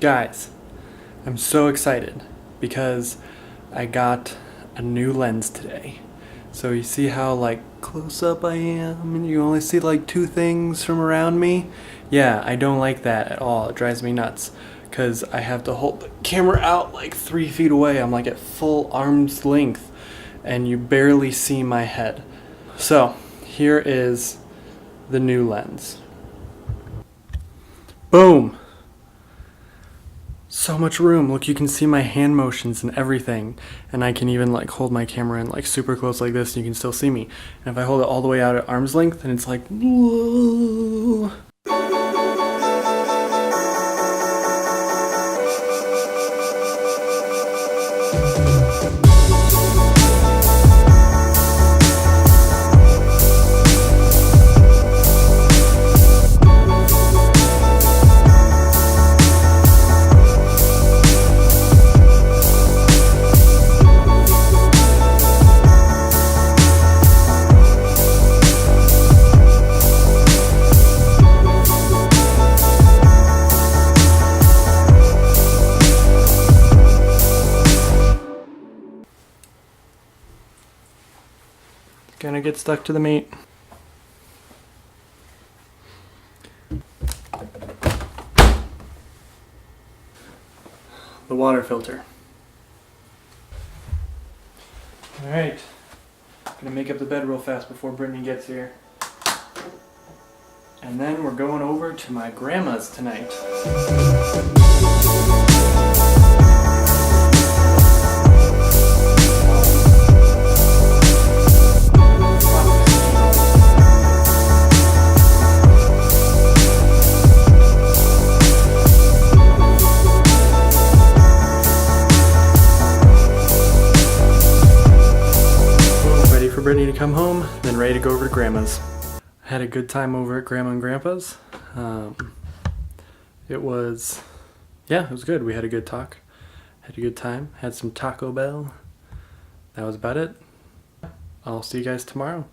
Guys, I'm so excited because I got a new lens today. So you see how like close up I am and you only see like two things from around me? Yeah, I don't like that at all. It drives me nuts because I have to hold the camera out like 3 feet away. I'm like at full arm's length and you barely see my head. So here is the new lens. Boom! So much room. Look, you can see my hand motions and everything. And I can even like hold my camera in like super close like this and you can still see me. And if I hold it all the way out at arm's length, then it's like, whoa. Gonna get stuck to the meat. The water filter. Alright. Gonna make up the bed real fast before Brittany gets here. And then we're going over to my grandma's tonight. Brittany to come home, then ready to go over to Grandma's. Had a good time over at Grandma and Grandpa's. It was good. We had a good talk. Had a good time. Had some Taco Bell. That was about it. I'll see you guys tomorrow.